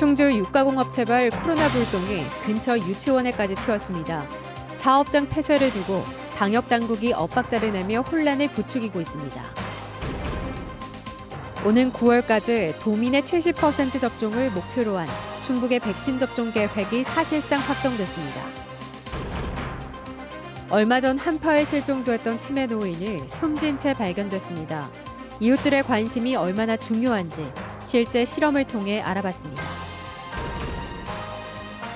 충주 육가공업체발 코로나 불똥이 근처 유치원에까지 튀었습니다. 사업장 폐쇄를 두고 방역당국이 엇박자를 내며 혼란을 부추기고 있습니다. 오는 9월까지 도민의 70% 접종을 목표로 한 충북의 백신 접종 계획이 사실상 확정됐습니다. 얼마 전 한파에 실종됐던 치매 노인이 숨진 채 발견됐습니다. 이웃들의 관심이 얼마나 중요한지 실제 실험을 통해 알아봤습니다.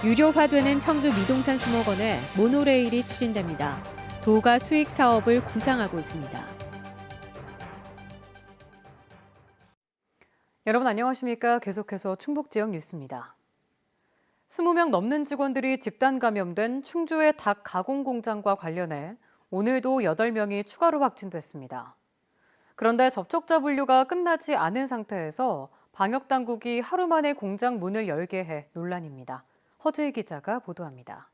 유료화되는 청주 미동산 수목원에 모노레일이 추진됩니다. 도가 수익 사업을 구상하고 있습니다. 여러분 안녕하십니까? 계속해서 충북 지역 뉴스입니다. 20명 넘는 직원들이 집단 감염된 충주의 닭 가공 공장과 관련해 오늘도 8명이 추가로 확진됐습니다. 그런데 접촉자 분류가 끝나지 않은 상태에서 방역당국이 하루 만에 공장 문을 열게 해 논란입니다. 허지희 기자가 보도합니다.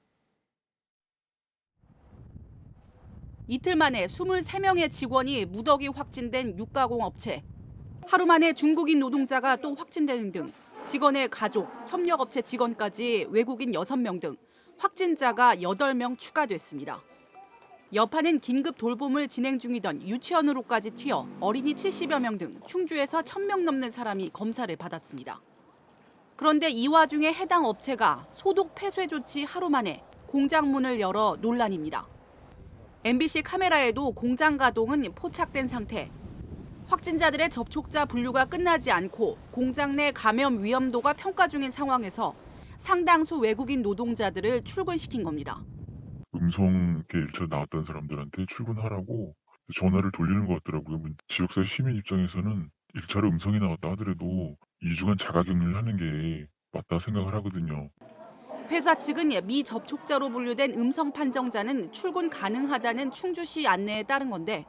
이틀 만에 23명의 직원이 무더기 확진된 육가공 업체. 하루 만에 중국인 노동자가 또 확진되는 등 직원의 가족, 협력업체 직원까지 외국인 6명 등 확진자가 8명 추가됐습니다. 여파는 긴급 돌봄을 진행 중이던 유치원으로까지 튀어 어린이 70여 명 등 충주에서 1,000명 넘는 사람이 검사를 받았습니다. 그런데 이 와중에 해당 업체가 소독 폐쇄 조치 하루 만에 공장 문을 열어 논란입니다. MBC 카메라에도 공장 가동은 포착된 상태. 확진자들의 접촉자 분류가 끝나지 않고 공장 내 감염 위험도가 평가 중인 상황에서 상당수 외국인 노동자들을 출근시킨 겁니다. 음성 이렇게 1차 나왔던 사람들한테 출근하라고 전화를 돌리는 것 같더라고요. 지역사회 시민 입장에서는 1차로 음성이 나왔다 하더라도 2주간 자가격리를 하는 게 맞다 생각을 하거든요. 회사 측은 미접촉자로 분류된 음성 판정자는 출근 가능하다는 충주시 안내에 따른 건데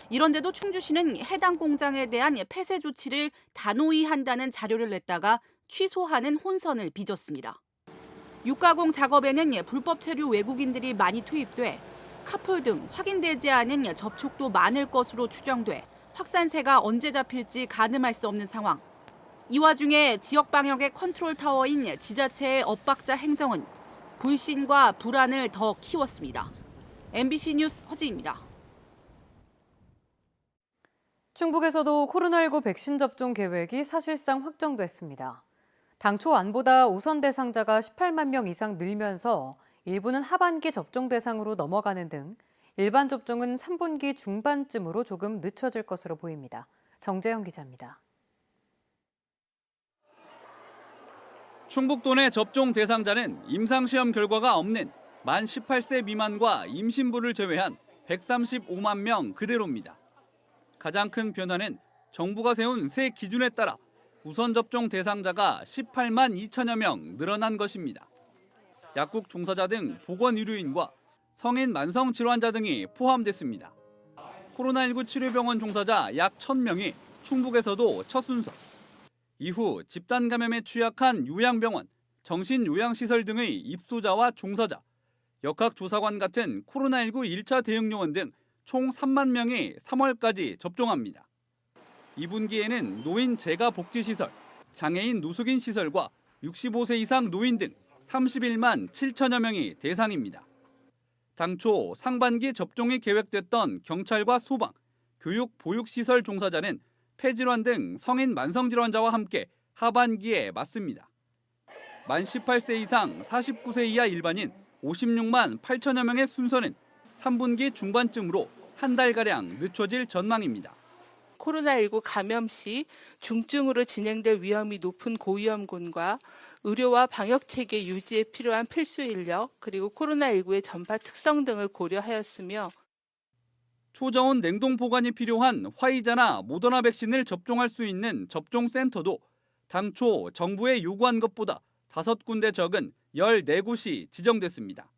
이런데도 충주시는 해당 공장에 대한 폐쇄 조치를 단호히 한다는 자료를 냈다가 취소하는 혼선을 빚었습니다. 육가공 작업에는 불법 체류 외국인들이 많이 투입돼 카풀 등 확인되지 않은 접촉도 많을 것으로 추정돼 확산세가 언제 잡힐지 가늠할 수 없는 상황. 이 와중에 지역 방역의 컨트롤 타워인 지자체의 엇박자 행정은 불신과 불안을 더 키웠습니다. MBC 뉴스 허지입니다. 충북에서도 코로나19 백신 접종 계획이 사실상 확정됐습니다. 당초 안보다 우선 대상자가 18만 명 이상 늘면서 일부는 하반기 접종 대상으로 넘어가는 등 일반 접종은 3분기 중반쯤으로 조금 늦춰질 것으로 보입니다. 정재영 기자입니다. 충북도 내 접종 대상자는 임상시험 결과가 없는 만 18세 미만과 임신부를 제외한 135만 명 그대로입니다. 가장 큰 변화는 정부가 세운 새 기준에 따라 우선 접종 대상자가 18만 2천여 명 늘어난 것입니다. 약국 종사자 등 보건의료인과 성인 만성질환자 등이 포함됐습니다. 코로나19 치료병원 종사자 약 1,000명이 충북에서도 첫 순서. 이후 집단 감염에 취약한 요양병원, 정신요양시설 등의 입소자와 종사자, 역학조사관 같은 코로나19 1차 대응 요원 등 총 3만 명이 3월까지 접종합니다. 2분기에는 노인 재가복지시설, 장애인 노숙인 시설과 65세 이상 노인 등 31만 7천여 명이 대상입니다. 당초 상반기 접종이 계획됐던 경찰과 소방, 교육, 보육시설 종사자는 폐질환 등 성인 만성질환자와 함께 하반기에 맞습니다. 만 18세 이상 49세 이하 일반인 56만 8천여 명의 순서는 3분기 중반쯤으로 한 달가량 늦춰질 전망입니다. 코로나19 감염 시 중증으로 진행될 위험이 높은 고위험군과 의료와 방역체계 유지에 필요한 필수 인력, 그리고 코로나19의 전파 특성 등을 고려하였으며 초저온 냉동 보관이 필요한 화이자나 모더나 백신을 접종할 수 있는 접종센터도 당초 정부에 요구한 것보다 5군데 적은 14곳이 지정됐습니다.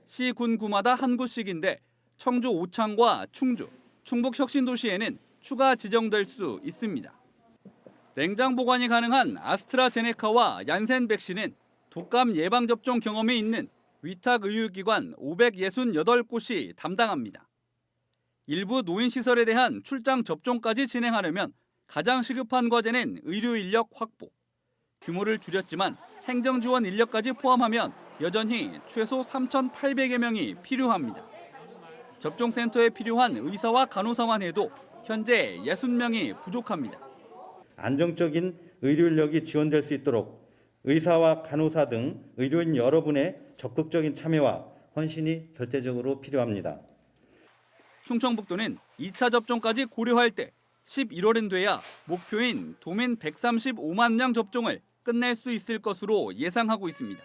시, 군, 구마다 한 곳씩인데 청주 오창과 충주, 충북 혁신도시에는 추가 지정될 수 있습니다. 냉장 보관이 가능한 아스트라제네카와 얀센 백신은 독감 예방접종 경험이 있는 위탁의료기관 568곳이 담당합니다. 일부 노인시설에 대한 출장 접종까지 진행하려면 가장 시급한 과제는 의료인력 확보. 규모를 줄였지만 행정 지원 인력까지 포함하면 여전히 최소 3,800여 명이 필요합니다. 접종센터에 필요한 의사와 간호사만 해도 현재 60명이 부족합니다. 안정적인 의료 인력이 지원될 수 있도록 의사와 간호사 등 의료인 여러분의 적극적인 참여와 헌신이 절대적으로 필요합니다. 충청북도는 2차 접종까지 고려할 때 11월은 돼야 목표인 도민 135만 명 접종을 끝낼 수 있을 것으로 예상하고 있습니다.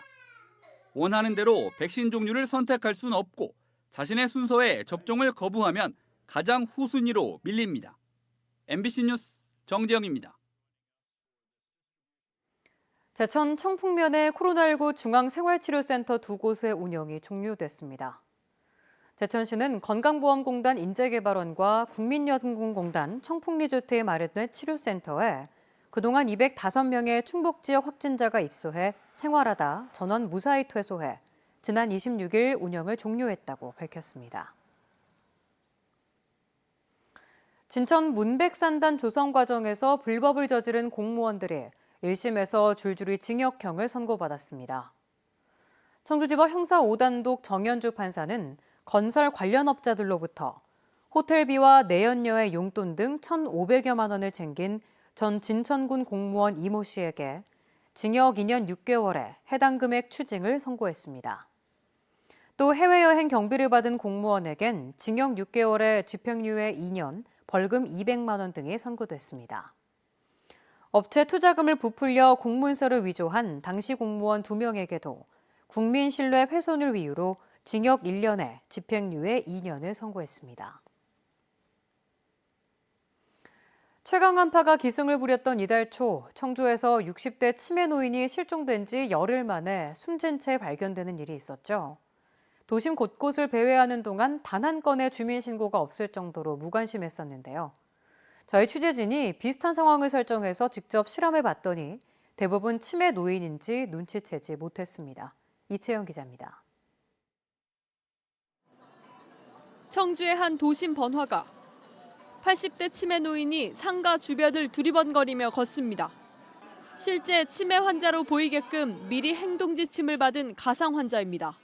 원하는 대로 백신 종류를 선택할 수는 없고 자신의 순서에 접종을 거부하면 가장 후순위로 밀립니다. MBC 뉴스 정재영입니다. 제천 청풍면의 코로나19 중앙생활치료센터 2곳의 운영이 종료됐습니다. 제천시는 건강보험공단 인재개발원과 국민연금공단 청풍리조트에 마련된 치료센터에 그동안 205명의 충북지역 확진자가 입소해 생활하다 전원 무사히 퇴소해 지난 26일 운영을 종료했다고 밝혔습니다. 진천 문백산단 조성 과정에서 불법을 저지른 공무원들이 1심에서 줄줄이 징역형을 선고받았습니다. 청주지법 형사 5단독 정현주 판사는 건설 관련 업자들로부터 호텔비와 내연녀의 용돈 등 1,500여만 원을 챙긴 전 진천군 공무원 이모 씨에게 징역 2년 6개월에 해당 금액 추징을 선고했습니다. 또 해외여행 경비를 받은 공무원에겐 징역 6개월에 집행유예 2년, 벌금 200만 원 등이 선고됐습니다. 업체 투자금을 부풀려 공문서를 위조한 당시 공무원 2명에게도 국민 신뢰 훼손을 이유로 징역 1년에 집행유예 2년을 선고했습니다. 최강 한파가 기승을 부렸던 이달 초 청주에서 60대 치매 노인이 실종된 지 열흘 만에 숨진 채 발견되는 일이 있었죠. 도심 곳곳을 배회하는 동안 단 한 건의 주민 신고가 없을 정도로 무관심했었는데요. 저희 취재진이 비슷한 상황을 설정해서 직접 실험해 봤더니 대부분 치매 노인인지 눈치채지 못했습니다. 이채영 기자입니다. 청주의 한 도심 번화가. 80대 치매 노인이 상가 주변을 두리번거리며 걷습니다. 실제 치매 환자로 보이게끔 미리 행동 지침을 받은 가상 환자입니다.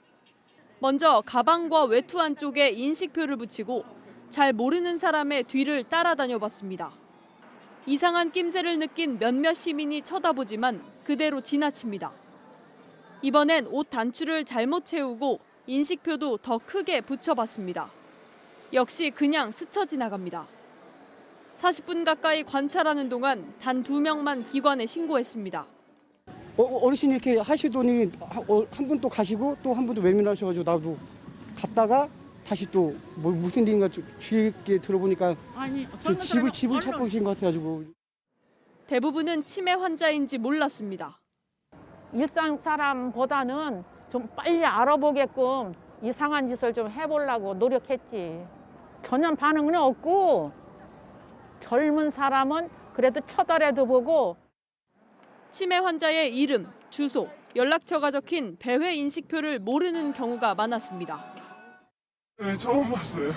먼저 가방과 외투 안쪽에 인식표를 붙이고 잘 모르는 사람의 뒤를 따라다녀 봤습니다. 이상한 낌새를 느낀 몇몇 시민이 쳐다보지만 그대로 지나칩니다. 이번엔 옷 단추를 잘못 채우고 인식표도 더 크게 붙여봤습니다. 역시 그냥 스쳐 지나갑니다. 40분 가까이 관찰하는 동안 단 2명만 기관에 신고했습니다. 어르신이 이렇게 하시더니 한 분 또 가시고 또 한 분도 외면하셔가지고 나도 갔다가 다시 또 뭐 무슨 일인가 주의 깊게 들어보니까 집을 찾고 계신 것 같아가지고. 대부분은 치매 환자인지 몰랐습니다. 일상 사람보다는 좀 빨리 알아보게끔 이상한 짓을 좀 해보려고 노력했지. 전혀 반응은 없고 젊은 사람은 그래도 쳐다라도 보고. 치매 환자의 이름, 주소, 연락처가 적힌 배회 인식표를 모르는 경우가 많았습니다. 네, 처음 봤어요.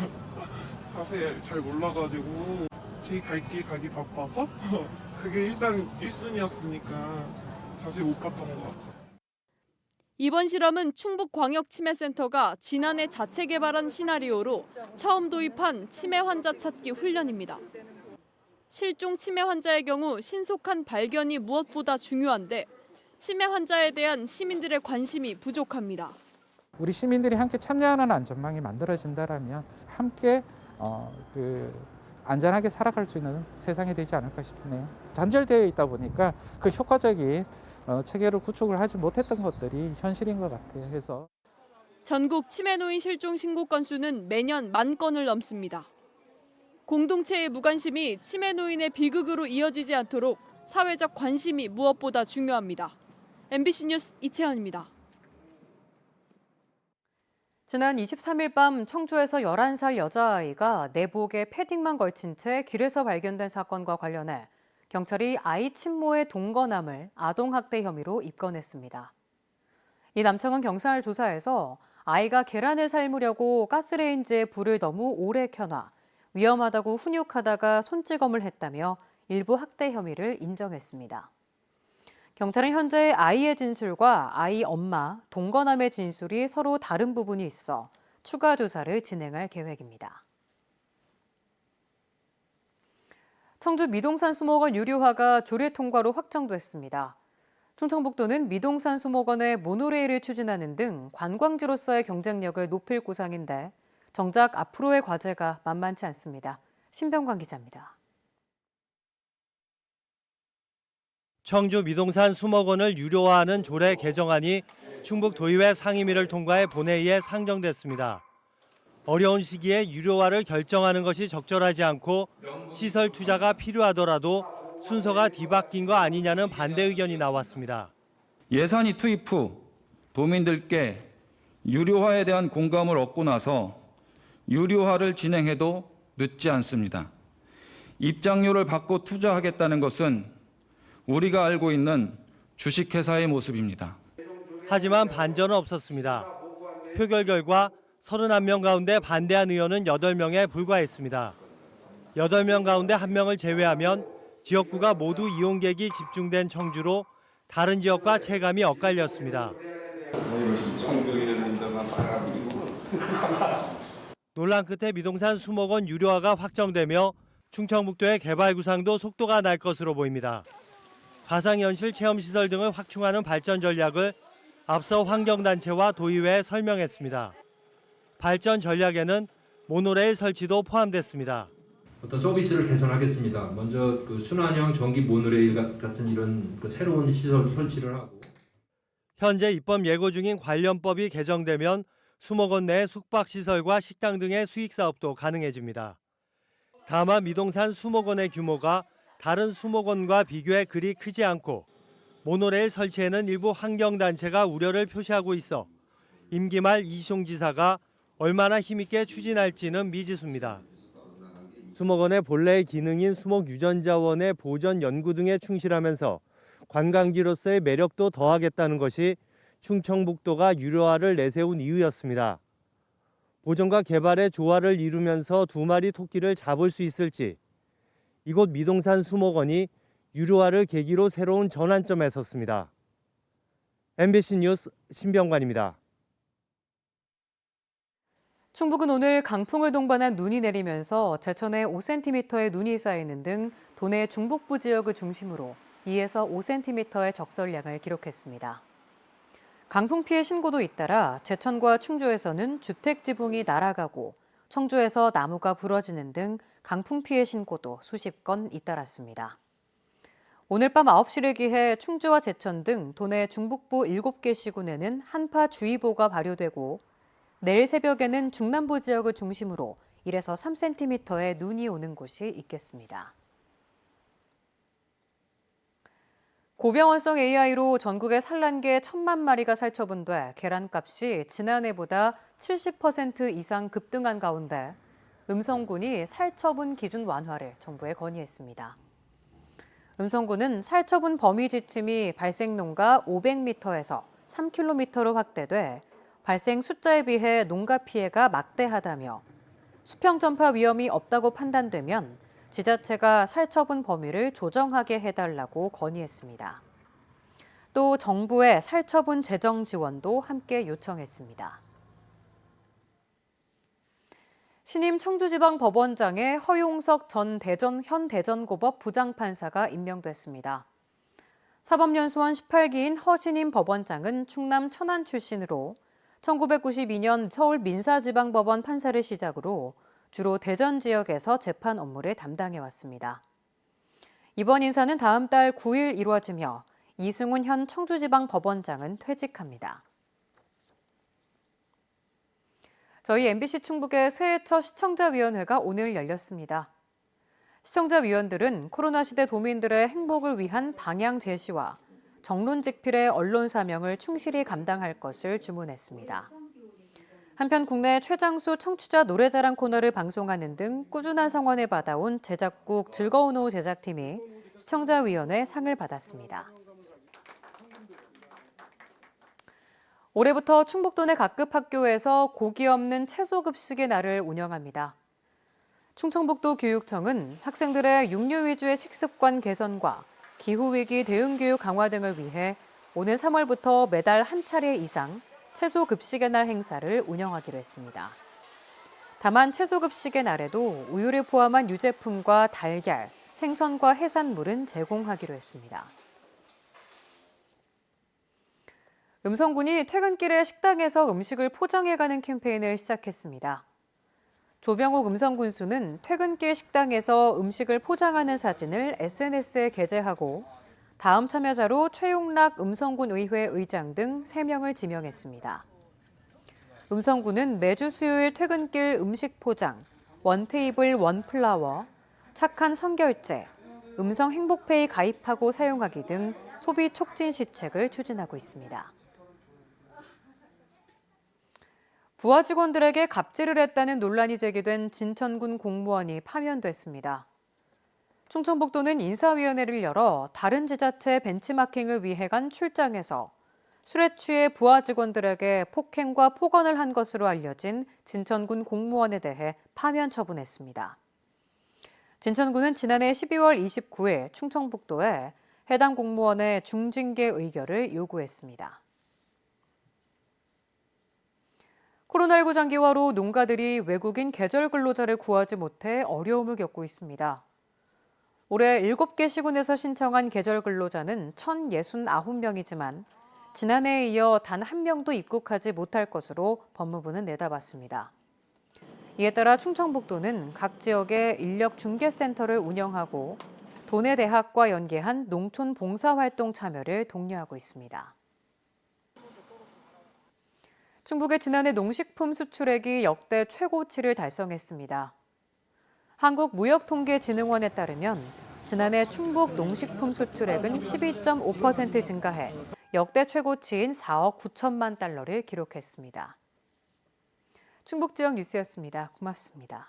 자세히 잘 몰라가지고 제 갈 길 가기 바빠서 그게 일단 1순위였으니까 자세히 못 봤던 것 같아요. 이번 실험은 충북광역치매센터가 지난해 자체 개발한 시나리오로 처음 도입한 치매 환자 찾기 훈련입니다. 실종 치매 환자의 경우 신속한 발견이 무엇보다 중요한데 치매 환자에 대한 시민들의 관심이 부족합니다. 우리 시민들이 함께 참여하는 안전망이 만들어진다면 함께 안전하게 살아갈 수 있는 세상이 되지 않을까 싶네요. 단절되어 있다 보니까 그 효과적인 체계를 구축을 하지 못했던 것들이 현실인 것 같아요. 해서 전국 치매 노인 실종 신고 건수는 매년 10,000건을 넘습니다. 공동체의 무관심이 치매 노인의 비극으로 이어지지 않도록 사회적 관심이 무엇보다 중요합니다. MBC 뉴스 이채연입니다. 지난 23일 밤 청주에서 11살 여자아이가 내복에 패딩만 걸친 채 길에서 발견된 사건과 관련해 경찰이 아이 친모의 동거남을 아동학대 혐의로 입건했습니다. 이 남청은 경찰 조사에서 아이가 계란을 삶으려고 가스레인지에 불을 너무 오래 켜놔 위험하다고 훈육하다가 손찌검을 했다며 일부 학대 혐의를 인정했습니다. 경찰은 현재 아이의 진술과 아이 엄마, 동거남의 진술이 서로 다른 부분이 있어 추가 조사를 진행할 계획입니다. 청주 미동산 수목원 유료화가 조례 통과로 확정됐습니다. 충청북도는 미동산 수목원의 모노레일을 추진하는 등 관광지로서의 경쟁력을 높일 구상인데 정작 앞으로의 과제가 만만치 않습니다. 신병관 기자입니다. 청주 미동산 수목원을 유료화하는 조례 개정안이 충북도의회 상임위를 통과해 본회의에 상정됐습니다. 어려운 시기에 유료화를 결정하는 것이 적절하지 않고 시설 투자가 필요하더라도 순서가 뒤바뀐 거 아니냐는 반대 의견이 나왔습니다. 예산이 투입 후 도민들께 유료화에 대한 공감을 얻고 나서 유료화를 진행해도 늦지 않습니다. 입장료를 받고 투자하겠다는 것은 우리가 알고 있는 주식회사의 모습입니다. 하지만 반전은 없었습니다. 표결 결과 31명 가운데 반대한 의원은 8명에 불과했습니다. 8명 가운데 1명을 제외하면 지역구가 모두 이용객이 집중된 청주로 다른 지역과 체감이 엇갈렸습니다. 논란 끝에 미동산 수목원 유료화가 확정되며 충청북도의 개발 구상도 속도가 날 것으로 보입니다. 가상현실 체험시설 등을 확충하는 발전 전략을 앞서 환경단체와 도의회에 설명했습니다. 발전 전략에는 모노레일 설치도 포함됐습니다. 어떤 서비스를 개선하겠습니다. 먼저 순환형 전기 모노레일 같은 이런 새로운 시설 설치를 하고. 현재 입법 예고 중인 관련법이 개정되면 수목원 내 숙박시설과 식당 등의 수익사업도 가능해집니다. 다만 미동산 수목원의 규모가 다른 수목원과 비교해 그리 크지 않고 모노레일 설치에는 일부 환경단체가 우려를 표시하고 있어 임기 말 이시종 지사가 얼마나 힘있게 추진할지는 미지수입니다. 수목원의 본래의 기능인 수목 유전자원의 보전 연구 등에 충실하면서 관광지로서의 매력도 더하겠다는 것이 충청북도가 유료화를 내세운 이유였습니다. 보전과 개발의 조화를 이루면서 2마리 토끼를 잡을 수 있을지 이곳 미동산 수목원이 유료화를 계기로 새로운 전환점에 섰습니다. MBC 뉴스 신병관입니다. 충북은 오늘 강풍을 동반한 눈이 내리면서 제천에 5cm의 눈이 쌓이는 등 도내 중북부 지역을 중심으로 2에서 5cm의 적설량을 기록했습니다. 강풍 피해 신고도 잇따라 제천과 충주에서는 주택 지붕이 날아가고 청주에서 나무가 부러지는 등 강풍 피해 신고도 수십 건 잇따랐습니다. 오늘 밤 9시를 기해 충주와 제천 등 도내 중북부 7개 시군에는 한파주의보가 발효되고 내일 새벽에는 중남부 지역을 중심으로 1에서 3cm의 눈이 오는 곳이 있겠습니다. 고병원성 AI로 전국의 산란개 1,000만 마리가 살처분돼 계란값이 지난해보다 70% 이상 급등한 가운데 음성군이 살처분 기준 완화를 정부에 건의했습니다. 음성군은 살처분 범위 지침이 발생농가 500m에서 3km로 확대돼 발생 숫자에 비해 농가 피해가 막대하다며 수평 전파 위험이 없다고 판단되면 지자체가 살처분 범위를 조정하게 해달라고 건의했습니다. 또 정부의 살처분 재정 지원도 함께 요청했습니다. 신임 청주지방법원장에 허용석 전 현 대전고법 부장판사가 임명됐습니다. 사법연수원 18기인 허신임 법원장은 충남 천안 출신으로 1992년 서울 민사지방법원 판사를 시작으로 주로 대전 지역에서 재판 업무를 담당해왔습니다. 이번 인사는 다음 달 9일 이루어지며 이승훈 현 청주지방법원장은 퇴직합니다. 저희 MBC 충북의 새해 첫 시청자위원회가 오늘 열렸습니다. 시청자위원들은 코로나 시대 도민들의 행복을 위한 방향 제시와 정론직필의 언론 사명을 충실히 감당할 것을 주문했습니다. 한편 국내 최장수 청취자 노래자랑 코너를 방송하는 등 꾸준한 성원을 받아온 제작국 즐거운 오후 제작팀이 시청자위원회 상을 받았습니다. 올해부터 충북도 내 각급 학교에서 고기 없는 채소급식의 날을 운영합니다. 충청북도 교육청은 학생들의 육류 위주의 식습관 개선과 기후위기 대응교육 강화 등을 위해 오는 3월부터 매달 한 차례 이상 채소급식의 날 행사를 운영하기로 했습니다. 다만 채소급식의 날에도 우유를 포함한 유제품과 달걀, 생선과 해산물은 제공하기로 했습니다. 음성군이 퇴근길에 식당에서 음식을 포장해가는 캠페인을 시작했습니다. 조병옥 음성군수는 퇴근길 식당에서 음식을 포장하는 사진을 SNS에 게재하고 다음 참여자로 최용락 음성군 의회 의장 등 3명을 지명했습니다. 음성군은 매주 수요일 퇴근길 음식 포장, 원테이블 원플라워, 착한 선결제, 음성 행복페이 가입하고 사용하기 등 소비 촉진 시책을 추진하고 있습니다. 부하 직원들에게 갑질을 했다는 논란이 제기된 진천군 공무원이 파면됐습니다. 충청북도는 인사위원회를 열어 다른 지자체 벤치마킹을 위해 간 출장에서 술에 취해 부하 직원들에게 폭행과 폭언을 한 것으로 알려진 진천군 공무원에 대해 파면 처분했습니다. 진천군은 지난해 12월 29일 충청북도에 해당 공무원의 중징계 의결을 요구했습니다. 코로나19 장기화로 농가들이 외국인 계절 근로자를 구하지 못해 어려움을 겪고 있습니다. 올해 7개 시군에서 신청한 계절 근로자는 1,069명이지만 지난해에 이어 단 한 명도 입국하지 못할 것으로 법무부는 내다봤습니다. 이에 따라 충청북도는 각 지역에 인력 중개센터를 운영하고 도내 대학과 연계한 농촌 봉사활동 참여를 독려하고 있습니다. 충북의 지난해 농식품 수출액이 역대 최고치를 달성했습니다. 한국무역통계진흥원에 따르면 지난해 충북 농식품 수출액은 12.5% 증가해 역대 최고치인 4억 9천만 달러를 기록했습니다. 충북 지역 뉴스였습니다. 고맙습니다.